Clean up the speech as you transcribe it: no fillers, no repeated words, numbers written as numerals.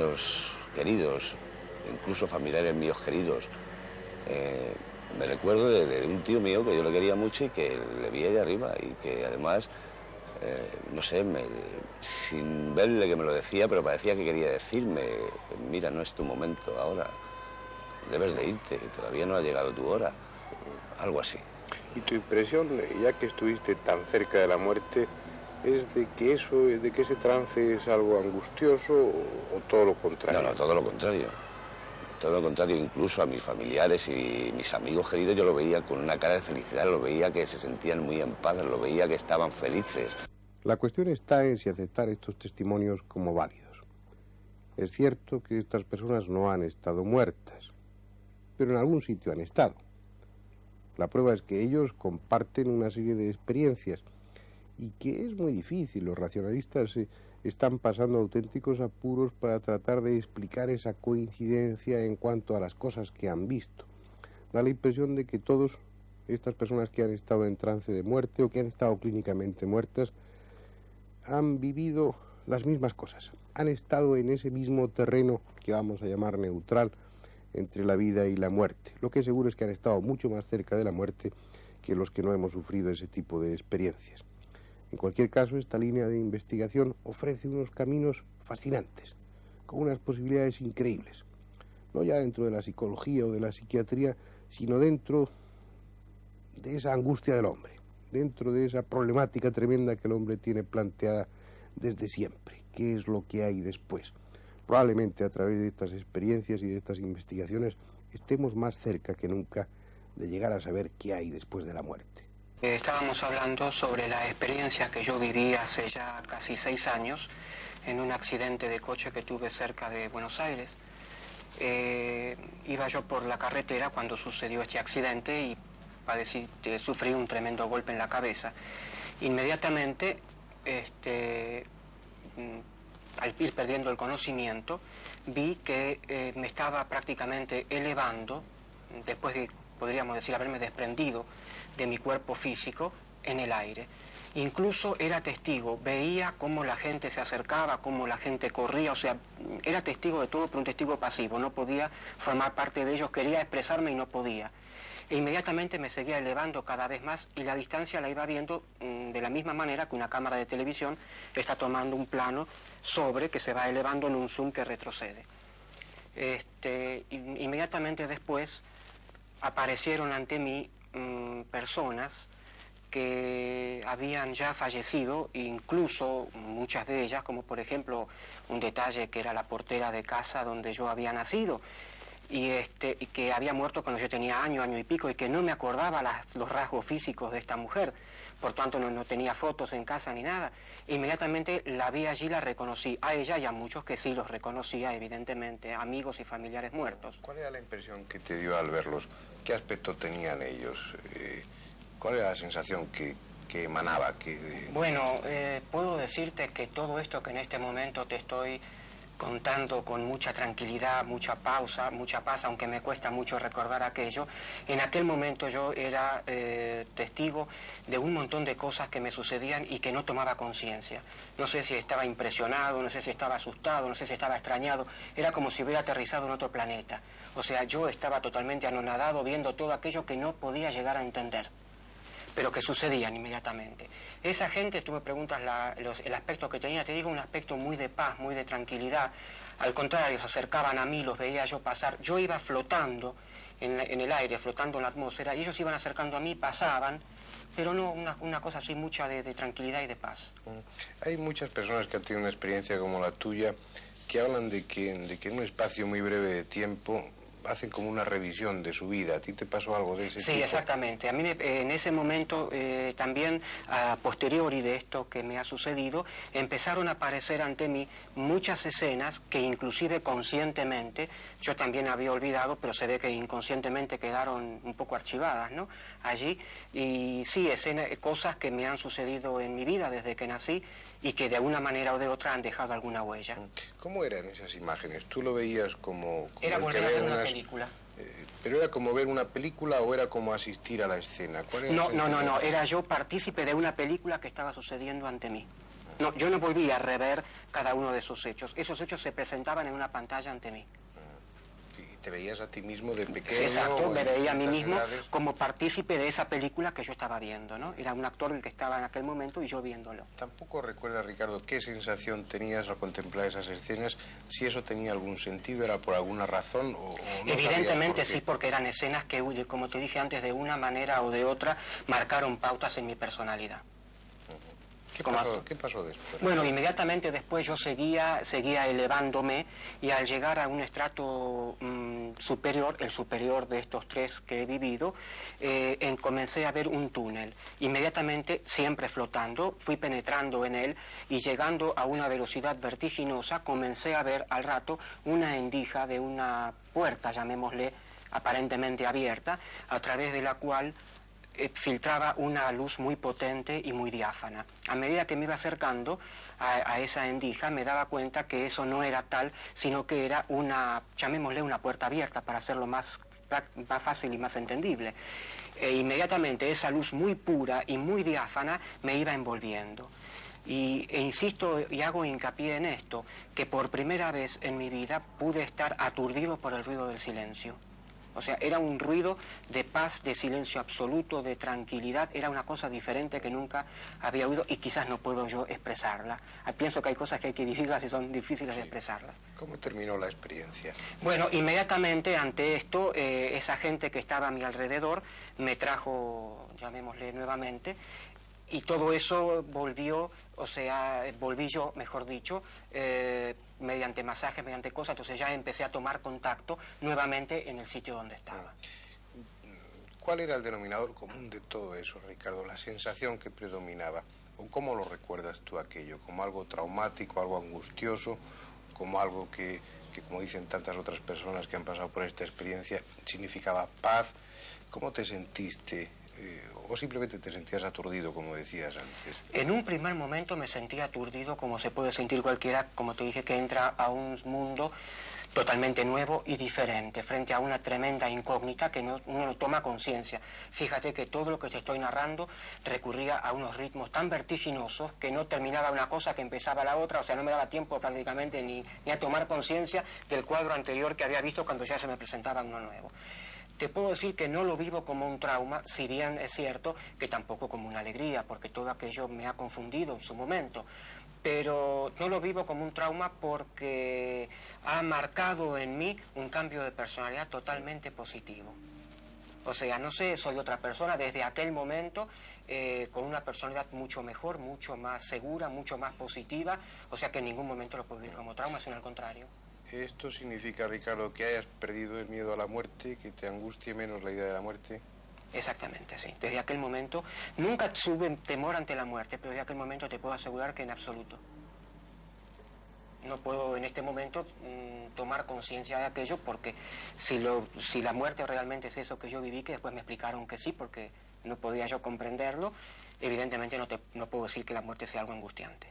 amigos queridos, incluso familiares míos queridos. Me recuerdo de un tío mío que yo le quería mucho y que le vi de arriba y que además, no sé, sin verle que me lo decía, pero parecía que quería decirme, mira, no es tu momento ahora, debes de irte, todavía no ha llegado tu hora, algo así. ¿Y tu impresión, ya que estuviste tan cerca de la muerte, es de que ese trance es algo angustioso o todo lo contrario? No, todo lo contrario. Todo lo contrario, incluso a mis familiares y mis amigos queridos yo lo veía con una cara de felicidad, lo veía que se sentían muy en paz, lo veía que estaban felices. La cuestión está en si aceptar estos testimonios como válidos. Es cierto que estas personas no han estado muertas, pero en algún sitio han estado. La prueba es que ellos comparten una serie de experiencias y que es muy difícil. Los racionalistas están pasando auténticos apuros para tratar de explicar esa coincidencia en cuanto a las cosas que han visto. Da la impresión de que todas estas personas que han estado en trance de muerte o que han estado clínicamente muertas han vivido las mismas cosas. Han estado en ese mismo terreno que vamos a llamar neutral entre la vida y la muerte. Lo que seguro es que han estado mucho más cerca de la muerte que los que no hemos sufrido ese tipo de experiencias. En cualquier caso, esta línea de investigación ofrece unos caminos fascinantes, con unas posibilidades increíbles. No ya dentro de la psicología o de la psiquiatría, sino dentro de esa angustia del hombre, dentro de esa problemática tremenda que el hombre tiene planteada desde siempre. ¿Qué es lo que hay después? Probablemente a través de estas experiencias y de estas investigaciones estemos más cerca que nunca de llegar a saber qué hay después de la muerte. Estábamos hablando sobre la experiencia que yo viví hace ya casi 6 años en un accidente de coche que tuve cerca de Buenos Aires. Iba yo por la carretera cuando sucedió este accidente y sufrí un tremendo golpe en la cabeza. Inmediatamente, al ir perdiendo el conocimiento, vi que me estaba prácticamente elevando, después de, podríamos decir, haberme desprendido de mi cuerpo físico en el aire. Incluso era testigo, veía cómo la gente se acercaba, cómo la gente corría, o sea, era testigo de todo, pero un testigo pasivo, no podía formar parte de ellos, quería expresarme y no podía. E inmediatamente me seguía elevando cada vez más y la distancia la iba viendo de la misma manera que una cámara de televisión está tomando un plano sobre que se va elevando en un zoom que retrocede. Inmediatamente después aparecieron ante mí personas que habían ya fallecido, incluso muchas de ellas, como por ejemplo un detalle que era la portera de casa donde yo había nacido, y que había muerto cuando yo tenía año y pico, y que no me acordaba los rasgos físicos de esta mujer, por tanto no tenía fotos en casa ni nada. Inmediatamente la vi allí, la reconocí, a ella y a muchos que sí los reconocía, evidentemente, amigos y familiares muertos. ¿Cuál era la impresión que te dio al verlos? ¿Qué aspecto tenían ellos? ¿Cuál era la sensación que emanaba? Bueno, puedo decirte que todo esto que en este momento te estoy contando con mucha tranquilidad, mucha pausa, mucha paz, aunque me cuesta mucho recordar aquello, en aquel momento yo era testigo de un montón de cosas que me sucedían y que no tomaba conciencia. No sé si estaba impresionado, no sé si estaba asustado, no sé si estaba extrañado, era como si hubiera aterrizado en otro planeta. O sea, yo estaba totalmente anonadado viendo todo aquello que no podía llegar a entender, pero que sucedían inmediatamente. Esa gente, tú me preguntas el aspecto que tenía, te digo, un aspecto muy de paz, muy de tranquilidad. Al contrario, se acercaban a mí, los veía yo pasar. Yo iba flotando en el aire, flotando en la atmósfera, y ellos iban acercando a mí, pasaban, pero no una cosa así mucha de tranquilidad y de paz. Hay muchas personas que han tenido una experiencia como la tuya que hablan de que en un espacio muy breve de tiempo hacen como una revisión de su vida. ¿A ti te pasó algo de ese tipo? Sí, exactamente. A mí en ese momento también, a posteriori de esto que me ha sucedido, empezaron a aparecer ante mí muchas escenas que inclusive conscientemente yo también había olvidado, pero se ve que inconscientemente quedaron un poco archivadas, ¿no?, allí. Y sí, cosas que me han sucedido en mi vida desde que nací y que de una manera o de otra han dejado alguna huella. ¿Cómo eran esas imágenes? ¿Tú lo veías como era volver a ver una película. ¿Pero era como ver una película o era como asistir a la escena? ¿Cuál era no, era yo partícipe de una película que estaba sucediendo ante mí. No, yo no volví a rever cada uno de esos hechos. Esos hechos se presentaban en una pantalla ante mí. ¿Te veías a ti mismo de pequeño? Exacto, me veía a mí mismo edades? como partícipe de esa película que yo estaba viendo, ¿no? Era un actor el que estaba en aquel momento y yo viéndolo. ¿Tampoco recuerdas, Ricardo, qué sensación tenías al contemplar esas escenas? Si eso tenía algún sentido, ¿era por alguna razón o no? Evidentemente sí, porque eran escenas que, como te dije antes, de una manera o de otra, marcaron pautas en mi personalidad. ¿Qué pasó después? Bueno, inmediatamente después yo seguía elevándome y al llegar a un estrato superior, el superior de estos tres que he vivido, comencé a ver un túnel. Inmediatamente, siempre flotando, fui penetrando en él y llegando a una velocidad vertiginosa, comencé a ver al rato una endija de una puerta, llamémosle, aparentemente abierta, a través de la cual filtraba una luz muy potente y muy diáfana. A medida que me iba acercando a esa endija, me daba cuenta que eso no era tal, sino que era una, llamémosle una puerta abierta, para hacerlo más fácil y más entendible. Inmediatamente esa luz muy pura y muy diáfana me iba envolviendo. E insisto y hago hincapié en esto, que por primera vez en mi vida pude estar aturdido por el ruido del silencio. O sea, era un ruido de paz, de silencio absoluto, de tranquilidad. Era una cosa diferente que nunca había oído y quizás no puedo yo expresarla. Pienso que hay cosas que hay que vivirlas y son difíciles de expresarlas. ¿Cómo terminó la experiencia? Bueno, inmediatamente ante esto, esa gente que estaba a mi alrededor me trajo, llamémosle nuevamente, y todo eso volvió, o sea, volví yo, mejor dicho, mediante masajes, mediante cosas, entonces ya empecé a tomar contacto nuevamente en el sitio donde estaba. ¿Cuál era el denominador común de todo eso, Ricardo? La sensación que predominaba. ¿O cómo lo recuerdas tú aquello? ¿Como algo traumático, algo angustioso? ¿Como algo que como dicen tantas otras personas que han pasado por esta experiencia, significaba paz? ¿Cómo te sentiste? ¿O simplemente te sentías aturdido, como decías antes? En un primer momento me sentía aturdido, como se puede sentir cualquiera, como te dije, que entra a un mundo totalmente nuevo y diferente, frente a una tremenda incógnita que uno no toma conciencia. Fíjate que todo lo que te estoy narrando recurría a unos ritmos tan vertiginosos que no terminaba una cosa que empezaba la otra, o sea, no me daba tiempo prácticamente ni a tomar conciencia del cuadro anterior que había visto cuando ya se me presentaba uno nuevo. Te puedo decir que no lo vivo como un trauma, si bien es cierto que tampoco como una alegría, porque todo aquello me ha confundido en su momento. Pero no lo vivo como un trauma porque ha marcado en mí un cambio de personalidad totalmente positivo. O sea, no sé, soy otra persona desde aquel momento, con una personalidad mucho mejor, mucho más segura, mucho más positiva. O sea que en ningún momento lo puedo vivir como trauma, sino al contrario. ¿Esto significa, Ricardo, que hayas perdido el miedo a la muerte, que te angustie menos la idea de la muerte? Exactamente, sí. Desde aquel momento, nunca tuve temor ante la muerte, pero desde aquel momento te puedo asegurar que en absoluto. No puedo en este momento tomar conciencia de aquello, porque si la muerte realmente es eso que yo viví, que después me explicaron que sí, porque no podía yo comprenderlo, evidentemente no puedo decir que la muerte sea algo angustiante.